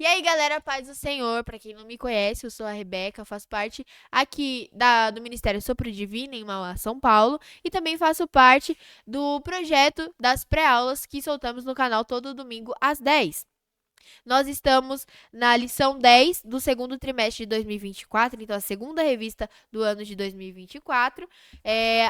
E aí, galera, paz do Senhor. Pra quem não me conhece, eu sou a Rebeca, faço parte aqui do Ministério Sopro Divino em Mauá, São Paulo, e também faço parte do projeto das pré-aulas que soltamos no canal todo domingo às 10. Nós estamos na lição 10 do segundo trimestre de 2024, então a segunda revista do ano de 2024.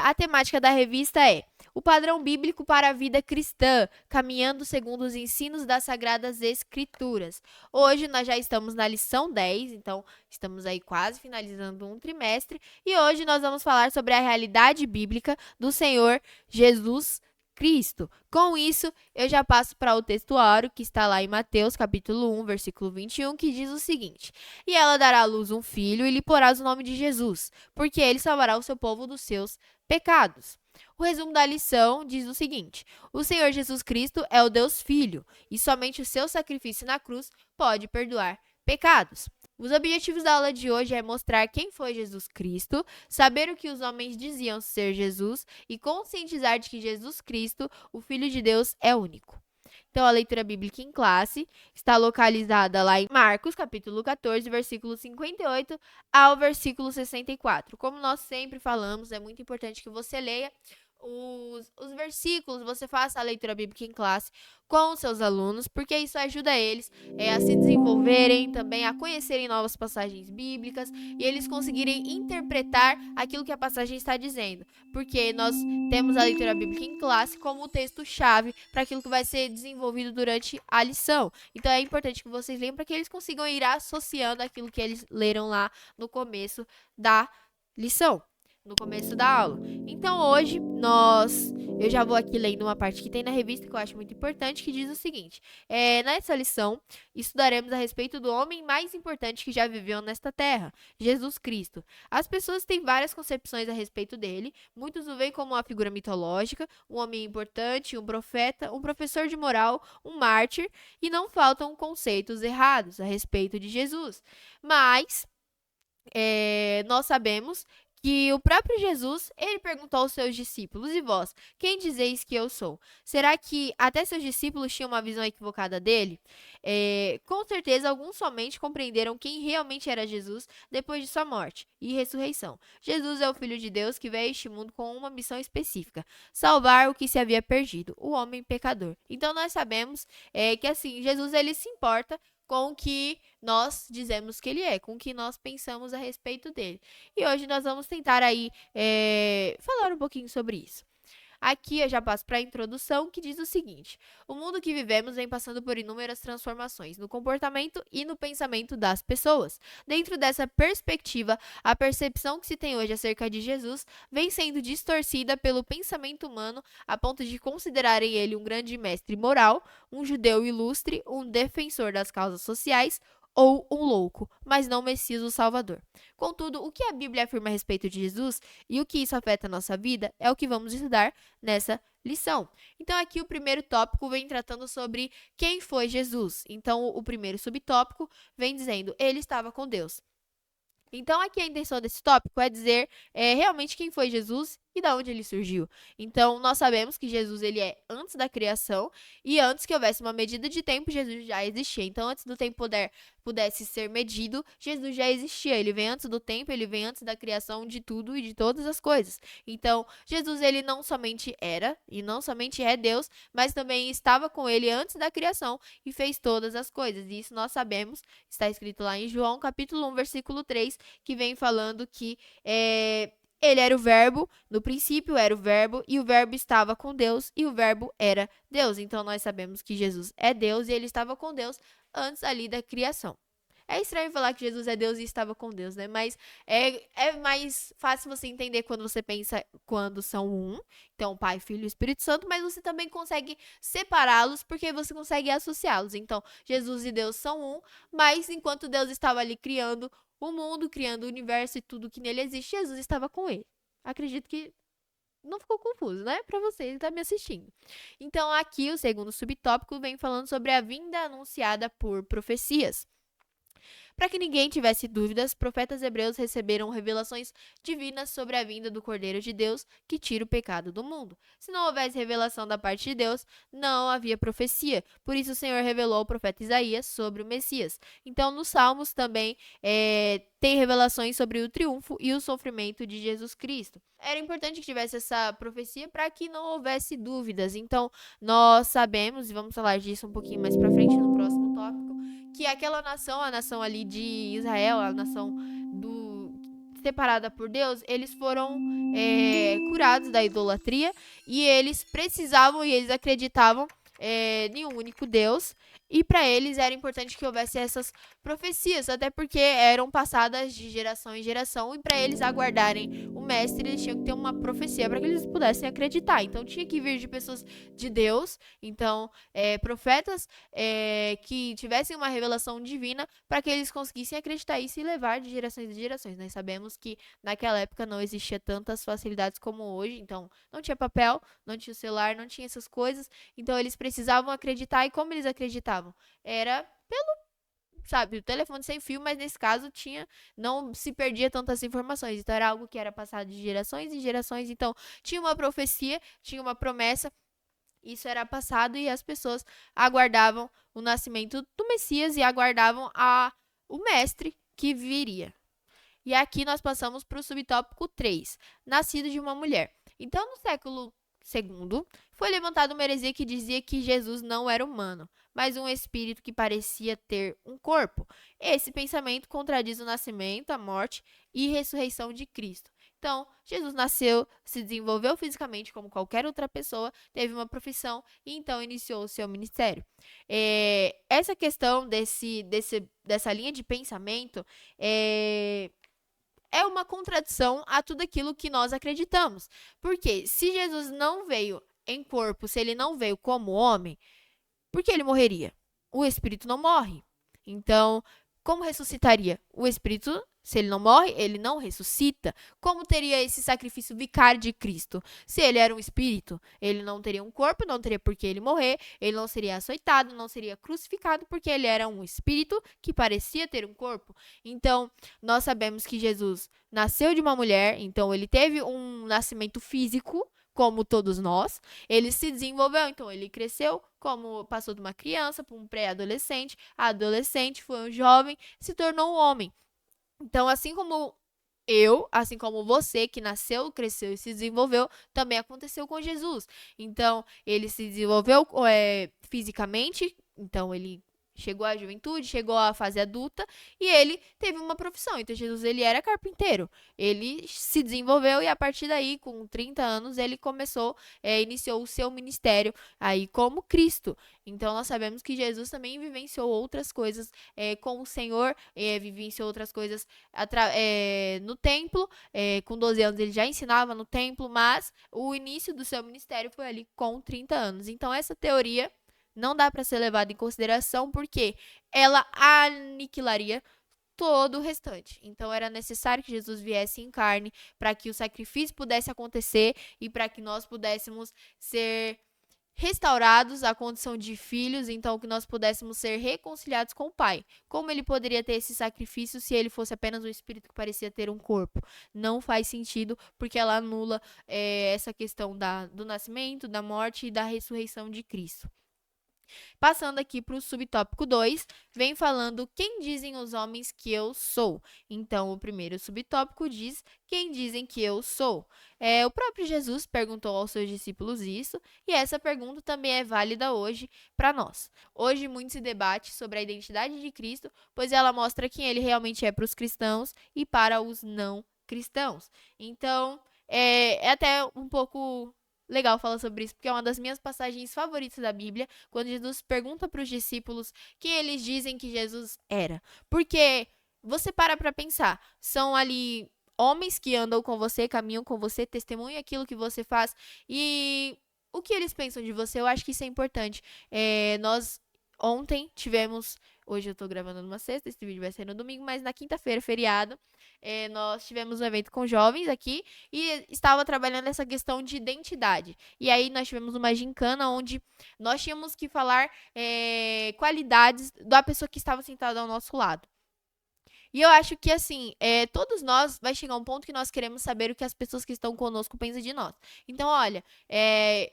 A temática da revista é o padrão bíblico para a vida cristã, caminhando segundo os ensinos das Sagradas Escrituras. Hoje nós já estamos na lição 10, então estamos aí quase finalizando um trimestre, e hoje nós vamos falar sobre a realidade bíblica do Senhor Jesus Cristo. Com isso, eu já passo para o textuário que está lá em Mateus, capítulo 1, versículo 21, que diz o seguinte: E ela dará à luz um filho e lhe porás o nome de Jesus, porque ele salvará o seu povo dos seus pecados. O resumo da lição diz o seguinte: o Senhor Jesus Cristo é o Deus Filho, e somente o seu sacrifício na cruz pode perdoar pecados. Os objetivos da aula de hoje é mostrar quem foi Jesus Cristo, saber o que os homens diziam ser Jesus e conscientizar de que Jesus Cristo, o Filho de Deus, é único. Então, a leitura bíblica em classe está localizada lá em Marcos, capítulo 14, versículo 58 ao versículo 64. Como nós sempre falamos, é muito importante que você leia os versículos, você faça a leitura bíblica em classe com os seus alunos, porque isso ajuda eles a se desenvolverem, também a conhecerem novas passagens bíblicas e eles conseguirem interpretar aquilo que a passagem está dizendo, porque nós temos a leitura bíblica em classe como o texto-chave para aquilo que vai ser desenvolvido durante a lição. Então é importante que vocês leiam para que eles consigam ir associando aquilo que eles leram lá no começo da lição, no começo da aula. Então hoje eu já vou aqui lendo uma parte que tem na revista que eu acho muito importante, que diz o seguinte: nessa lição estudaremos a respeito do homem mais importante que já viveu nesta terra, Jesus Cristo. As pessoas têm várias concepções a respeito dele. Muitos o veem como uma figura mitológica, um homem importante, um profeta, um professor de moral, um mártir, e não faltam conceitos errados a respeito de Jesus. Mas nós sabemos que o próprio Jesus, ele perguntou aos seus discípulos: e vós, quem dizeis que eu sou? Será que até seus discípulos tinham uma visão equivocada dele? Com certeza, alguns somente compreenderam quem realmente era Jesus depois de sua morte e ressurreição. Jesus é o Filho de Deus que veio a este mundo com uma missão específica: salvar o que se havia perdido, o homem pecador. Então, nós sabemos que, assim, Jesus, ele se importa com o que nós dizemos que ele é, com o que nós pensamos a respeito dele. E hoje nós vamos tentar aí falar um pouquinho sobre isso. Aqui eu já passo para a introdução, que diz o seguinte: o mundo que vivemos vem passando por inúmeras transformações no comportamento e no pensamento das pessoas. Dentro dessa perspectiva, a percepção que se tem hoje acerca de Jesus vem sendo distorcida pelo pensamento humano a ponto de considerarem ele um grande mestre moral, um judeu ilustre, um defensor das causas sociais ou um louco, mas não Messias o Salvador. Contudo, o que a Bíblia afirma a respeito de Jesus e o que isso afeta a nossa vida é o que vamos estudar nessa lição. Então, aqui o primeiro tópico vem tratando sobre quem foi Jesus. Então, o primeiro subtópico vem dizendo: ele estava com Deus. Então, aqui a intenção desse tópico é dizer realmente quem foi Jesus e da onde ele surgiu. Então, nós sabemos que Jesus, ele é antes da criação, e antes que houvesse uma medida de tempo, Jesus já existia. Então, antes do tempo pudesse ser medido, Jesus já existia. Ele vem antes do tempo, ele vem antes da criação de tudo e de todas as coisas. Então, Jesus, ele não somente era e não somente é Deus, mas também estava com ele antes da criação e fez todas as coisas. E isso nós sabemos, está escrito lá em João, capítulo 1, versículo 3, que vem falando que ele era o verbo, no princípio era o verbo, e o verbo estava com Deus, e o verbo era Deus. Então, nós sabemos que Jesus é Deus, e ele estava com Deus antes ali da criação. É estranho falar que Jesus é Deus e estava com Deus, né? Mas é mais fácil você entender quando você pensa quando são um. Então, Pai, Filho e Espírito Santo. Mas você também consegue separá-los porque você consegue associá-los. Então, Jesus e Deus são um. Mas enquanto Deus estava ali criando o mundo, criando o universo e tudo que nele existe, Jesus estava com ele. Acredito que não ficou confuso, né? Para você que está me assistindo. Então, aqui o segundo subtópico vem falando sobre a vinda anunciada por profecias. Para que ninguém tivesse dúvidas, profetas hebreus receberam revelações divinas sobre a vinda do Cordeiro de Deus que tira o pecado do mundo. Se não houvesse revelação da parte de Deus, não havia profecia. Por isso o Senhor revelou ao profeta Isaías sobre o Messias. Então, nos Salmos também tem revelações sobre o triunfo e o sofrimento de Jesus Cristo. Era importante que tivesse essa profecia para que não houvesse dúvidas. Então, nós sabemos, e vamos falar disso um pouquinho mais para frente no próximo tópico, que aquela nação, a nação ali de Israel, a nação separada por Deus, eles foram curados da idolatria e eles precisavam e eles acreditavam em um único Deus. E para eles era importante que houvesse essas profecias, até porque eram passadas de geração em geração, e para eles aguardarem o mestre, eles tinham que ter uma profecia para que eles pudessem acreditar. Então tinha que vir de pessoas de Deus, então profetas que tivessem uma revelação divina para que eles conseguissem acreditar e se levar de gerações em gerações. Nós sabemos que naquela época não existia tantas facilidades como hoje, então não tinha papel, não tinha celular, não tinha essas coisas, então eles precisavam acreditar. E como eles acreditavam? Era o telefone sem fio, mas nesse caso não se perdia tantas informações. Então era algo que era passado de gerações em gerações. Então tinha uma profecia, tinha uma promessa, isso era passado e as pessoas aguardavam o nascimento do Messias e aguardavam o mestre que viria. E aqui nós passamos para o subtópico 3, nascido de uma mulher. Então, no século II, foi levantada uma heresia que dizia que Jesus não era humano, mas um espírito que parecia ter um corpo. Esse pensamento contradiz o nascimento, a morte e ressurreição de Cristo. Então, Jesus nasceu, se desenvolveu fisicamente como qualquer outra pessoa, teve uma profissão e então iniciou o seu ministério. Essa questão dessa linha de pensamento é uma contradição a tudo aquilo que nós acreditamos. Porque se Jesus não veio em corpo, se ele não veio como homem, por que ele morreria? O espírito não morre. Então, como ressuscitaria? O espírito, se ele não morre, ele não ressuscita. Como teria esse sacrifício vicário de Cristo? Se ele era um espírito, ele não teria um corpo, não teria por que ele morrer, ele não seria açoitado, não seria crucificado, porque ele era um espírito que parecia ter um corpo. Então, nós sabemos que Jesus nasceu de uma mulher, então ele teve um nascimento físico, como todos nós. Ele se desenvolveu, então ele cresceu, como passou de uma criança para um pré-adolescente, adolescente, foi um jovem, se tornou um homem. Então, assim como assim como você que nasceu, cresceu e se desenvolveu, também aconteceu com Jesus. Então, ele se desenvolveu fisicamente, então ele chegou à juventude, chegou à fase adulta e ele teve uma profissão. Então, Jesus, ele era carpinteiro. Ele se desenvolveu e a partir daí, com 30 anos, ele iniciou o seu ministério aí como Cristo. Então, nós sabemos que Jesus também vivenciou outras coisas com o Senhor, vivenciou outras coisas no templo. Com 12 anos ele já ensinava no templo, mas o início do seu ministério foi ali com 30 anos. Então, essa teoria não dá para ser levada em consideração porque ela aniquilaria todo o restante. Então era necessário que Jesus viesse em carne para que o sacrifício pudesse acontecer e para que nós pudéssemos ser restaurados à condição de filhos, então que nós pudéssemos ser reconciliados com o Pai. Como ele poderia ter esse sacrifício se ele fosse apenas um espírito que parecia ter um corpo? Não faz sentido, porque ela anula essa questão do nascimento, da morte e da ressurreição de Cristo. Passando aqui para o subtópico 2, vem falando quem dizem os homens que eu sou. Então, o primeiro subtópico diz quem dizem que eu sou. O próprio Jesus perguntou aos seus discípulos isso, e essa pergunta também é válida hoje para nós. Hoje, muito se debate sobre a identidade de Cristo, pois ela mostra quem ele realmente é para os cristãos e para os não cristãos. Então, é até um pouco legal falar sobre isso, porque é uma das minhas passagens favoritas da Bíblia, quando Jesus pergunta para os discípulos quem eles dizem que Jesus era. Porque você para pensar, são ali homens que andam com você, caminham com você, testemunham aquilo que você faz, e o que eles pensam de você, eu acho que isso é importante. Nós ontem tivemos, hoje eu tô gravando numa sexta, esse vídeo vai ser no domingo, mas na quinta-feira, feriado, nós tivemos um evento com jovens aqui e estava trabalhando essa questão de identidade. E aí nós tivemos uma gincana onde nós tínhamos que falar qualidades da pessoa que estava sentada ao nosso lado. E eu acho que, assim, todos nós vai chegar um ponto que nós queremos saber o que as pessoas que estão conosco pensam de nós. Então, olha,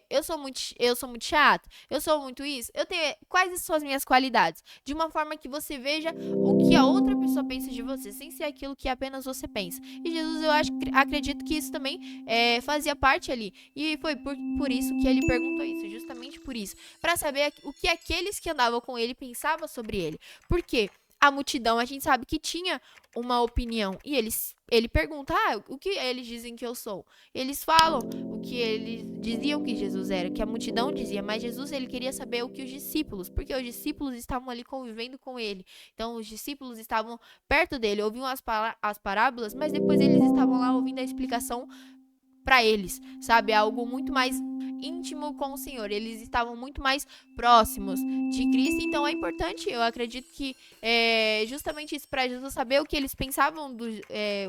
eu sou muito chato, eu sou muito isso, eu tenho. Quais são as minhas qualidades? De uma forma que você veja o que a outra pessoa pensa de você, sem ser aquilo que apenas você pensa. E Jesus, eu acredito que isso também fazia parte ali. E foi por isso que ele perguntou isso, justamente por isso. Para saber o que aqueles que andavam com ele pensavam sobre ele. Por quê? A multidão, a gente sabe que tinha uma opinião. E ele pergunta, o que eles dizem que eu sou? Eles falam o que eles diziam que Jesus era, que a multidão dizia. Mas Jesus, ele queria saber o que os discípulos, porque os discípulos estavam ali convivendo com ele. Então, os discípulos estavam perto dele, ouviam as parábolas, mas depois eles estavam lá ouvindo a explicação para eles, sabe? Algo muito mais íntimo com o Senhor. Eles estavam muito mais próximos de Cristo. Então é importante, eu acredito que justamente isso para Jesus saber o que eles pensavam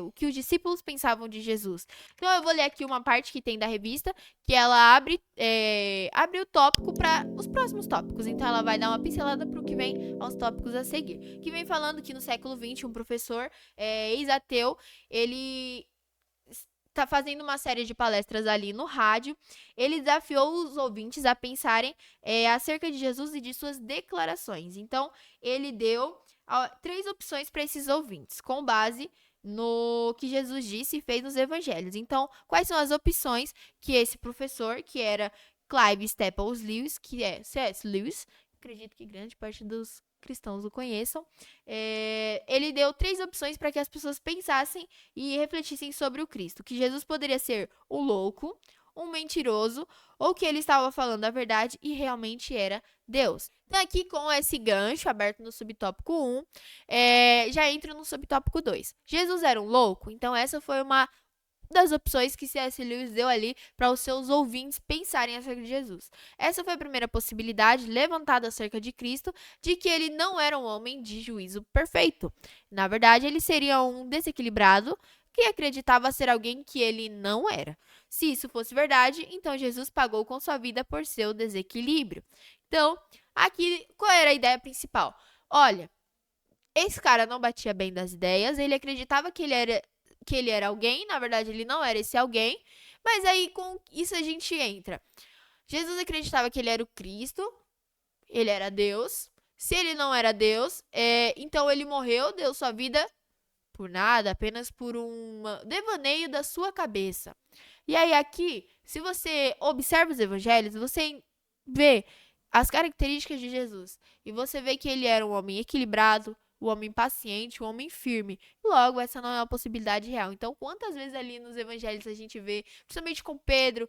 o que os discípulos pensavam de Jesus. Então eu vou ler aqui uma parte que tem da revista que ela abre o tópico para os próximos tópicos. Então ela vai dar uma pincelada para o que vem aos tópicos a seguir. Que vem falando que no século XX um professor ex-ateu ele tá fazendo uma série de palestras ali no rádio. Ele desafiou os ouvintes a pensarem acerca de Jesus e de suas declarações. Então, ele deu 3 opções para esses ouvintes, com base no que Jesus disse e fez nos evangelhos. Então, quais são as opções que esse professor, que era Clive Staples Lewis, que é C.S. Lewis, acredito que grande parte dos cristãos o conheçam, ele deu 3 opções para que as pessoas pensassem e refletissem sobre o Cristo. Que Jesus poderia ser o louco, um mentiroso, ou que ele estava falando a verdade e realmente era Deus. Então, aqui com esse gancho aberto no subtópico 1, já entro no subtópico 2. Jesus era um louco? Então, essa foi uma das opções que C.S. Lewis deu ali para os seus ouvintes pensarem acerca de Jesus. Essa foi a primeira possibilidade levantada acerca de Cristo, de que ele não era um homem de juízo perfeito. Na verdade, ele seria um desequilibrado que acreditava ser alguém que ele não era. Se isso fosse verdade, então Jesus pagou com sua vida por seu desequilíbrio. Então, aqui, qual era a ideia principal? Olha, esse cara não batia bem das ideias, ele acreditava que ele era alguém, na verdade ele não era esse alguém, mas aí com isso a gente entra. Jesus acreditava que ele era o Cristo, ele era Deus. Se ele não era Deus, então ele morreu, deu sua vida por nada, apenas por um devaneio da sua cabeça. E aí aqui, se você observa os evangelhos, você vê as características de Jesus e você vê que ele era um homem equilibrado, um homem paciente, um homem firme. Logo, essa não é uma possibilidade real. Então, quantas vezes ali nos evangelhos a gente vê, principalmente com Pedro,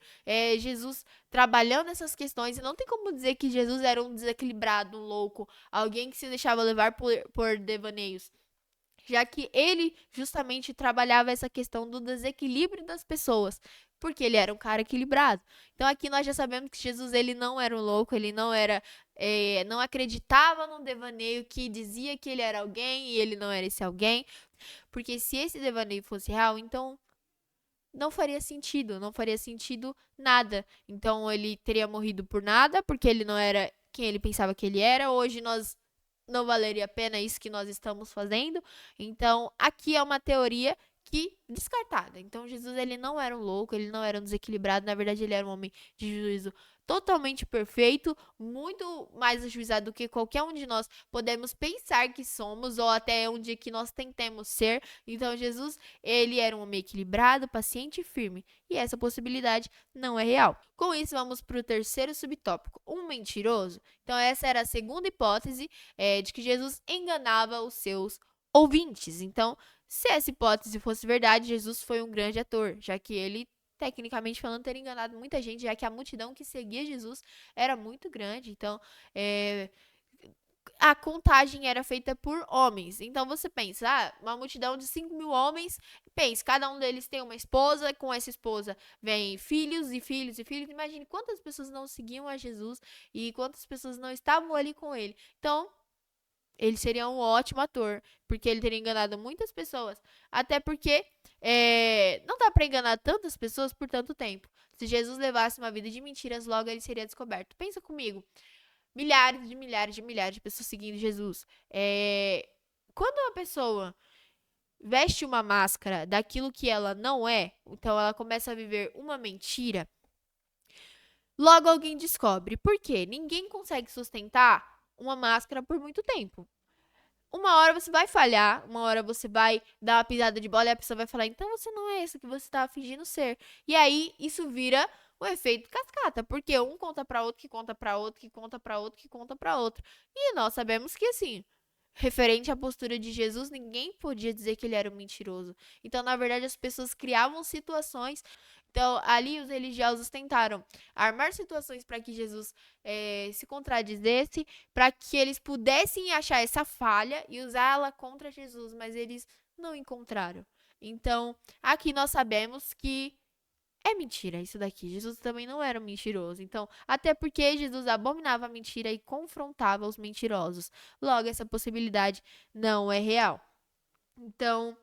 Jesus trabalhando essas questões, e não tem como dizer que Jesus era um desequilibrado, um louco, alguém que se deixava levar por devaneios, já que ele justamente trabalhava essa questão do desequilíbrio das pessoas, porque ele era um cara equilibrado. Então aqui nós já sabemos que Jesus ele não era um louco, ele não acreditava num devaneio que dizia que ele era alguém e ele não era esse alguém, porque se esse devaneio fosse real, então não faria sentido nada. Então ele teria morrido por nada, porque ele não era quem ele pensava que ele era. Hoje nós não valeria a pena isso que nós estamos fazendo. Então, aqui é uma teoria que descartada. Então, Jesus ele não era um louco, ele não era um desequilibrado, na verdade ele era um homem de juízo totalmente perfeito, muito mais ajuizado do que qualquer um de nós podemos pensar que somos ou até um dia que nós tentemos ser. Então, Jesus, ele era um homem equilibrado, paciente e firme, e essa possibilidade não é real. Com isso, vamos para o terceiro subtópico, um mentiroso. Então, essa era a segunda hipótese de que Jesus enganava os seus ouvintes. Então, se essa hipótese fosse verdade, Jesus foi um grande ator, já que ele, tecnicamente falando, teria enganado muita gente, já que a multidão que seguia Jesus era muito grande. Então, a contagem era feita por homens. Então, você pensa, uma multidão de 5.000 homens, pense, cada um deles tem uma esposa, com essa esposa vem filhos e filhos e filhos. Imagine quantas pessoas não seguiam a Jesus e quantas pessoas não estavam ali com ele. Então, ele seria um ótimo ator, porque ele teria enganado muitas pessoas. Até porque não dá para enganar tantas pessoas por tanto tempo. Se Jesus levasse uma vida de mentiras, logo ele seria descoberto. Pensa comigo. Milhares de milhares de milhares de pessoas seguindo Jesus. Quando uma pessoa veste uma máscara daquilo que ela não é, então ela começa a viver uma mentira, logo alguém descobre. Por quê? Ninguém consegue sustentar uma máscara por muito tempo. Uma hora você vai falhar, uma hora você vai dar uma pisada de bola e a pessoa vai falar, então você não é isso que você tá fingindo ser. E aí isso vira o efeito cascata, porque um conta pra outro, que conta pra outro, que conta pra outro, que conta pra outro. E nós sabemos que assim, referente à postura de Jesus, ninguém podia dizer que ele era um mentiroso. Então, na verdade, as pessoas criavam situações. Então, ali os religiosos tentaram armar situações para que Jesus se contradizesse, para que eles pudessem achar essa falha e usá-la contra Jesus, mas eles não encontraram. Então, aqui nós sabemos que é mentira isso daqui. Jesus também não era um mentiroso. Então, até porque Jesus abominava a mentira e confrontava os mentirosos. Logo, essa possibilidade não é real. Então,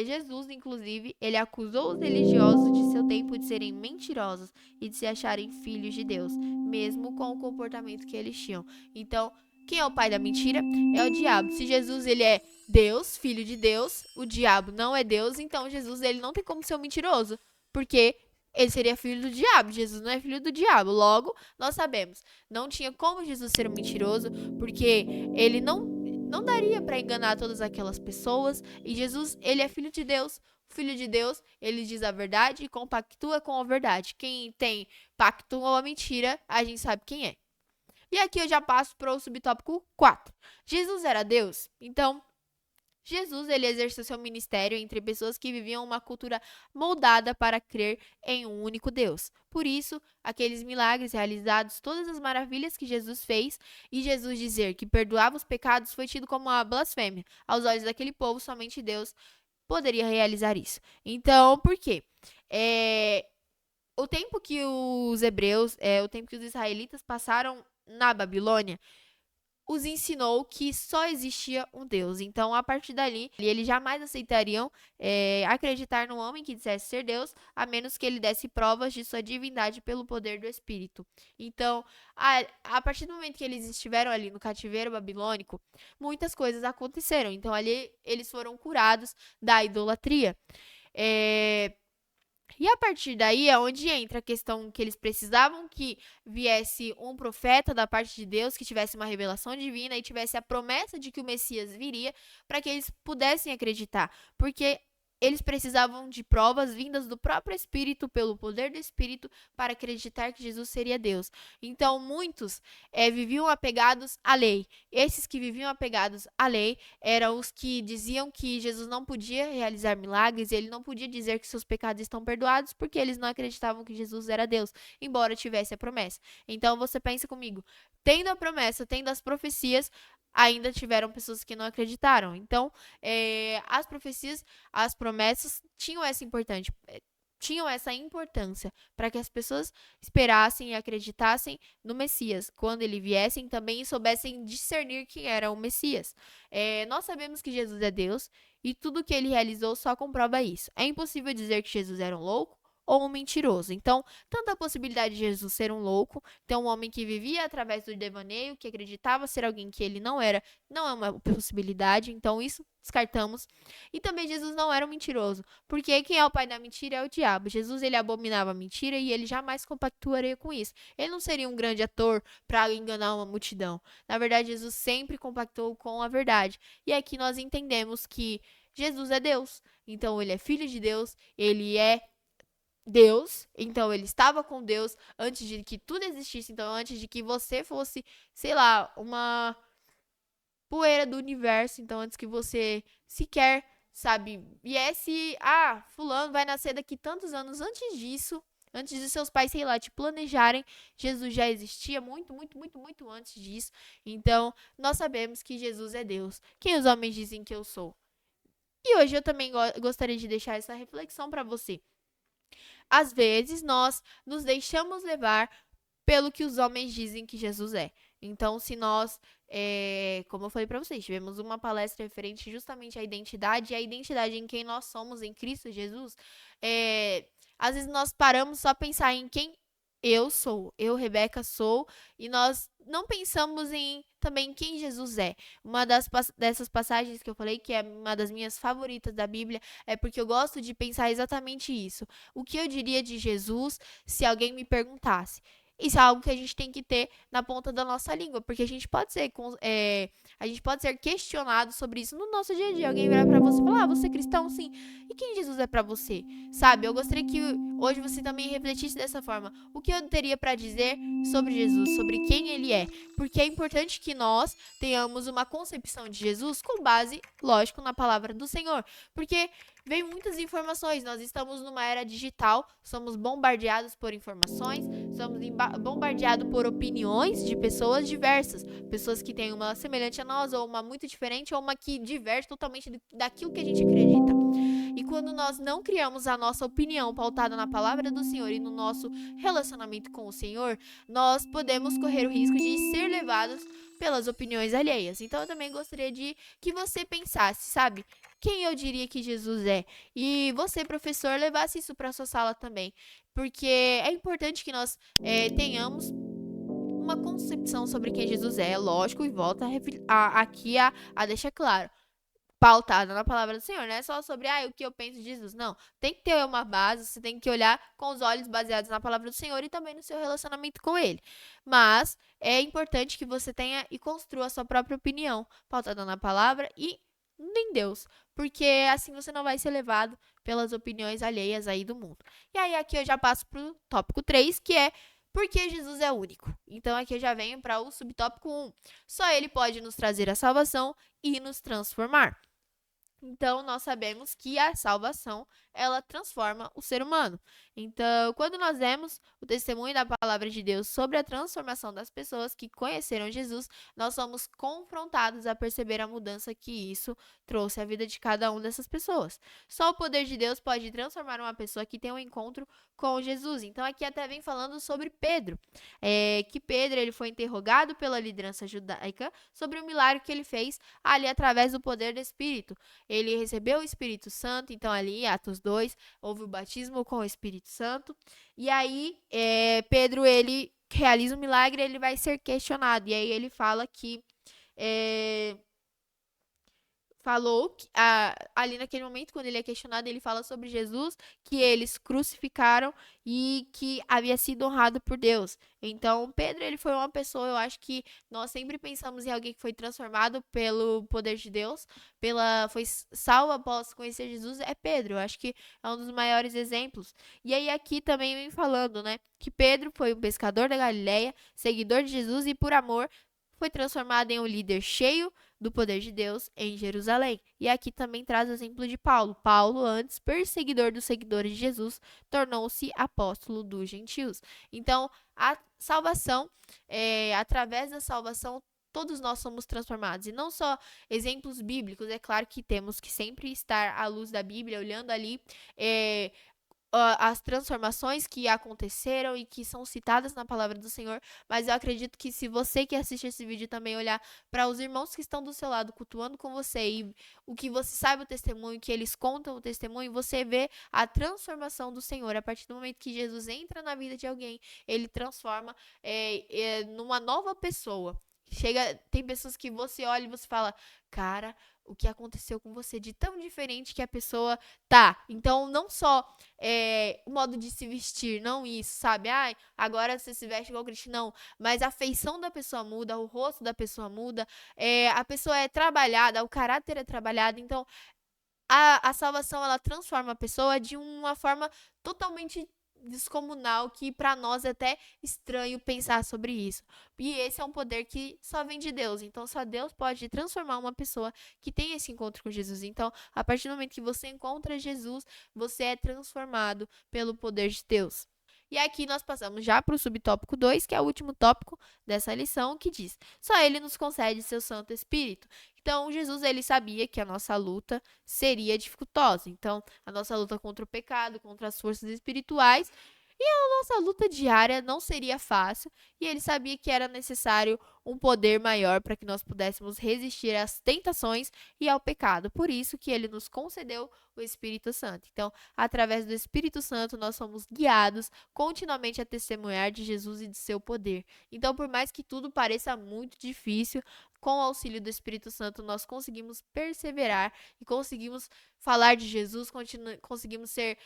Jesus, inclusive, ele acusou os religiosos de seu tempo de serem mentirosos e de se acharem filhos de Deus, mesmo com o comportamento que eles tinham. Então, quem é o pai da mentira? É o diabo. Se Jesus ele é Deus, filho de Deus, o diabo não é Deus, então Jesus ele não tem como ser um mentiroso, porque ele seria filho do diabo. Jesus não é filho do diabo. Logo, nós sabemos, não tinha como Jesus ser um mentiroso, porque ele não daria para enganar todas aquelas pessoas. E Jesus, ele é filho de Deus. Filho de Deus, ele diz a verdade e compactua com a verdade. Quem tem pacto ou a mentira, a gente sabe quem é. E aqui eu já passo para o subtópico 4. Jesus era Deus? Então, Jesus ele exerceu seu ministério entre pessoas que viviam uma cultura moldada para crer em um único Deus. Por isso, aqueles milagres realizados, todas as maravilhas que Jesus fez e Jesus dizer que perdoava os pecados foi tido como uma blasfêmia. Aos olhos daquele povo, somente Deus poderia realizar isso. Então, por quê? O tempo que os hebreus, o tempo que os israelitas passaram na Babilônia, os ensinou que só existia um Deus. Então, a partir dali, eles jamais aceitariam acreditar num homem que dissesse ser Deus, a menos que ele desse provas de sua divindade pelo poder do Espírito. Então, a partir do momento que eles estiveram ali no cativeiro babilônico, muitas coisas aconteceram. Então, ali eles foram curados da idolatria. E a partir daí é onde entra a questão que eles precisavam que viesse um profeta da parte de Deus, que tivesse uma revelação divina e tivesse a promessa de que o Messias viria, para que eles pudessem acreditar. Porque eles precisavam de provas vindas do próprio Espírito, pelo poder do Espírito, para acreditar que Jesus seria Deus. Então, muitos viviam apegados à lei. Esses que viviam apegados à lei eram os que diziam que Jesus não podia realizar milagres, ele não podia dizer que seus pecados estão perdoados, porque eles não acreditavam que Jesus era Deus, embora tivesse a promessa. Então, você pensa comigo, tendo a promessa, tendo as profecias, ainda tiveram pessoas que não acreditaram. Então, as profecias, as promessas tinham essa importância para que as pessoas esperassem e acreditassem no Messias, quando ele viesse também soubessem discernir quem era o Messias. Nós sabemos que Jesus é Deus e tudo que ele realizou só comprova isso. É impossível dizer que Jesus era um louco ou um mentiroso. Então, tanto a possibilidade de Jesus ser um louco, então um homem que vivia através do devaneio, que acreditava ser alguém que ele não era, não é uma possibilidade, então isso descartamos. E também Jesus não era um mentiroso, porque quem é o pai da mentira é o diabo. Jesus ele abominava a mentira e ele jamais compactuaria com isso. Ele não seria um grande ator para enganar uma multidão. Na verdade, Jesus sempre compactou com a verdade. E aqui nós entendemos que Jesus é Deus. Então ele é filho de Deus, ele é Deus, então ele estava com Deus antes de que tudo existisse, então antes de que você fosse, sei lá, uma poeira do universo, então antes que você sequer, sabe, viesse, fulano vai nascer daqui tantos anos, antes disso, antes de seus pais, sei lá, te planejarem, Jesus já existia muito, muito, muito, muito antes disso. Então, nós sabemos que Jesus é Deus. Quem os homens dizem que eu sou? E hoje eu também gostaria de deixar essa reflexão para você. Às vezes nós nos deixamos levar pelo que os homens dizem que Jesus é. Então, se nós, como eu falei para vocês, tivemos uma palestra referente justamente à identidade e à identidade em quem nós somos em Cristo Jesus, às vezes nós paramos só a pensar em quem eu sou, eu, Rebeca, sou, e nós não pensamos em também quem Jesus é. Dessas passagens que eu falei, que é uma das minhas favoritas da Bíblia, é porque eu gosto de pensar exatamente isso. O que eu diria de Jesus se alguém me perguntasse? Isso é algo que a gente tem que ter na ponta da nossa língua, porque a gente pode ser questionado sobre isso no nosso dia a dia. Alguém virar pra você e falar: "Ah, você é cristão?" Sim. E quem Jesus é pra você? Sabe? Eu gostaria que hoje você também refletisse dessa forma. O que eu teria pra dizer sobre Jesus, sobre quem ele é? Porque é importante que nós tenhamos uma concepção de Jesus com base, lógico, na palavra do Senhor. Porque vem muitas informações, nós estamos numa era digital, somos bombardeados por informações, somos bombardeados por opiniões de pessoas diversas, pessoas que têm uma semelhante a nós, ou uma muito diferente, ou uma que diverge totalmente daquilo que a gente acredita. E quando nós não criamos a nossa opinião pautada na palavra do Senhor e no nosso relacionamento com o Senhor, nós podemos correr o risco de ser levados pelas opiniões alheias. Então eu também gostaria de que você pensasse, sabe? Quem eu diria que Jesus é? E você, professor, levasse isso para sua sala também. Porque é importante que nós tenhamos uma concepção sobre quem Jesus é, lógico, e volta aqui a deixar claro pautada na palavra do Senhor, não é só sobre o que eu penso de Jesus. Não, tem que ter uma base, você tem que olhar com os olhos baseados na palavra do Senhor e também no seu relacionamento com ele. Mas é importante que você tenha e construa a sua própria opinião, pautada na palavra e em Deus, porque assim você não vai ser levado pelas opiniões alheias aí do mundo. E aí aqui eu já passo pro tópico 3, que é porque Jesus é único. Então aqui eu já venho para o subtópico 1. Só ele pode nos trazer a salvação e nos transformar. Então, nós sabemos que a salvação, ela transforma o ser humano. Então, quando nós vemos o testemunho da palavra de Deus sobre a transformação das pessoas que conheceram Jesus, nós somos confrontados a perceber a mudança que isso trouxe à vida de cada uma dessas pessoas. Só o poder de Deus pode transformar uma pessoa que tem um encontro com Jesus. Então, aqui até vem falando sobre Pedro, que Pedro ele foi interrogado pela liderança judaica sobre o milagre que ele fez ali através do poder do Espírito. Ele recebeu o Espírito Santo, então ali, Atos 2, houve o batismo com o Espírito Santo. E aí, Pedro, ele realiza um milagre, ele vai ser questionado. E aí ele fala que falou que, ali naquele momento, quando ele é questionado, ele fala sobre Jesus, que eles crucificaram e que havia sido honrado por Deus. Então, Pedro, ele foi uma pessoa, eu acho que nós sempre pensamos em alguém que foi transformado pelo poder de Deus, foi salvo após conhecer Jesus, é Pedro. Eu acho que é um dos maiores exemplos. E aí aqui também vem falando, né, que Pedro foi um pescador da Galileia, seguidor de Jesus e por amor foi transformado em um líder cheio do poder de Deus em Jerusalém. E aqui também traz o exemplo de Paulo. Paulo, antes perseguidor dos seguidores de Jesus, tornou-se apóstolo dos gentios. Então, a salvação, através da salvação, todos nós somos transformados. E não só exemplos bíblicos, é claro que temos que sempre estar à luz da Bíblia, olhando ali as transformações que aconteceram e que são citadas na palavra do Senhor, mas eu acredito que se você que assiste esse vídeo também olhar para os irmãos que estão do seu lado, cultuando com você, e o que você sabe o testemunho, que eles contam o testemunho, você vê a transformação do Senhor. A partir do momento que Jesus entra na vida de alguém, ele transforma numa nova pessoa. Tem pessoas que você olha e você fala, cara, o que aconteceu com você de tão diferente que a pessoa tá. Então, não só o modo de se vestir, não isso, sabe? Agora você se veste igual Cristo, não. Mas a feição da pessoa muda, o rosto da pessoa muda, a pessoa é trabalhada, o caráter é trabalhado. Então, a salvação, ela transforma a pessoa de uma forma totalmente descomunal, que para nós é até estranho pensar sobre isso. E esse é um poder que só vem de Deus. Então, só Deus pode transformar uma pessoa que tem esse encontro com Jesus. Então, a partir do momento que você encontra Jesus, você é transformado pelo poder de Deus. E aqui nós passamos já para o subtópico 2, que é o último tópico dessa lição, que diz: só ele nos concede seu Santo Espírito. Então, Jesus, ele sabia que a nossa luta seria dificultosa. Então, a nossa luta contra o pecado, contra as forças espirituais, Nossa luta diária não seria fácil e ele sabia que era necessário um poder maior para que nós pudéssemos resistir às tentações e ao pecado. Por isso que ele nos concedeu o Espírito Santo. Então, através do Espírito Santo, nós somos guiados continuamente a testemunhar de Jesus e de seu poder. Então, por mais que tudo pareça muito difícil, com o auxílio do Espírito Santo, nós conseguimos perseverar e conseguimos falar de Jesus, conseguimos ser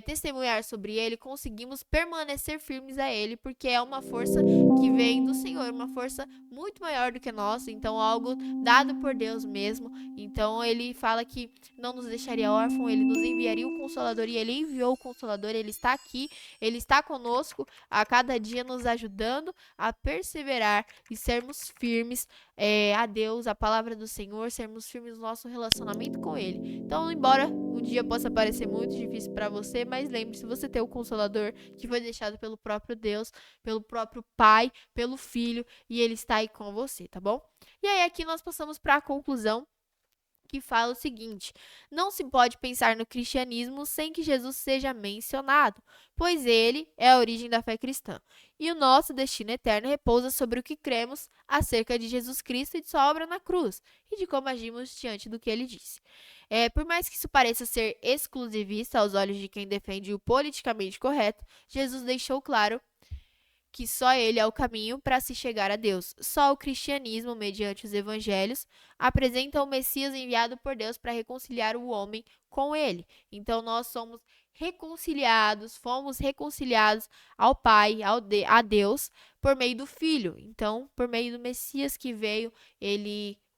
testemunhar sobre ele, conseguimos permanecer firmes a ele, porque é uma força que vem do Senhor, uma força muito maior do que nós, então algo dado por Deus mesmo. Então ele fala que não nos deixaria órfão, ele nos enviaria o Consolador e ele enviou o Consolador, ele está aqui, ele está conosco a cada dia nos ajudando a perseverar e sermos firmes a Deus, a palavra do Senhor, sermos firmes no nosso relacionamento com ele. Então, embora um dia possa parecer muito difícil para você, mas lembre-se, você tem o Consolador que foi deixado pelo próprio Deus, pelo próprio Pai, pelo Filho, e ele está aí com você, tá bom? E aí aqui nós passamos para a conclusão, que fala o seguinte: não se pode pensar no cristianismo sem que Jesus seja mencionado, pois ele é a origem da fé cristã. E o nosso destino eterno repousa sobre o que cremos acerca de Jesus Cristo e de sua obra na cruz, e de como agimos diante do que ele disse. Por mais que isso pareça ser exclusivista aos olhos de quem defende o politicamente correto, Jesus deixou claro que só ele é o caminho para se chegar a Deus. Só o cristianismo, mediante os evangelhos, apresenta o Messias enviado por Deus para reconciliar o homem com ele. Então nós somos reconciliados, fomos reconciliados ao Pai, a Deus, por meio do Filho. Então, por meio do Messias que veio,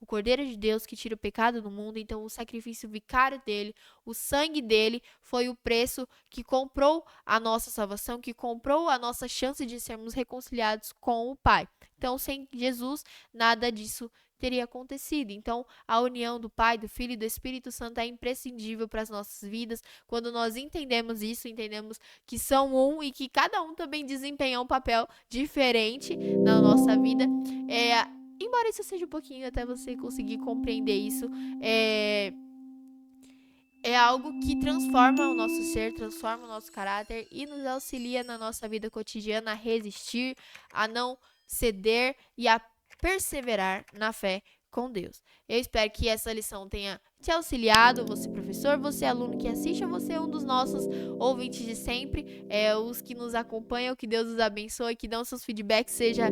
o Cordeiro de Deus que tira o pecado do mundo, então o sacrifício vicário dele, o sangue dele foi o preço que comprou a nossa salvação, que comprou a nossa chance de sermos reconciliados com o Pai. Então, sem Jesus, nada disso teria acontecido. Então, a união do Pai, do Filho e do Espírito Santo é imprescindível para as nossas vidas. Quando nós entendemos isso, entendemos que são um e que cada um também desempenha um papel diferente na nossa vida. Embora isso seja um pouquinho até você conseguir compreender isso, é algo que transforma o nosso ser, transforma o nosso caráter e nos auxilia na nossa vida cotidiana a resistir, a não ceder e a perseverar na fé com Deus. Eu espero que essa lição tenha te auxiliado, você professor, você aluno que assiste, ou você um dos nossos ouvintes de sempre, os que nos acompanham, que Deus os abençoe, que dão seus feedbacks, seja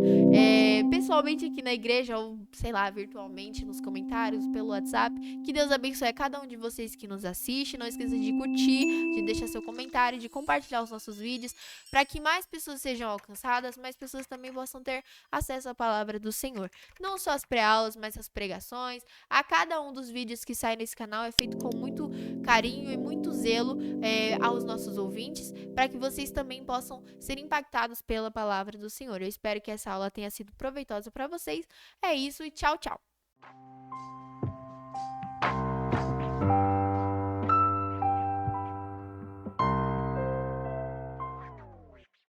pessoalmente aqui na igreja, ou sei lá, virtualmente nos comentários, pelo WhatsApp. Que Deus abençoe a cada um de vocês que nos assiste. Não esqueça de curtir, de deixar seu comentário, de compartilhar os nossos vídeos, para que mais pessoas sejam alcançadas, mais pessoas também possam ter acesso à palavra do Senhor. Não só as pré-aulas, mas as pregações. A cada um dos vídeos que saem nesse canal é feito com muito carinho e muito zelo aos nossos ouvintes, para que vocês também possam ser impactados pela palavra do Senhor. Eu espero que essa aula tenha sido proveitosa para vocês. É isso e tchau, tchau!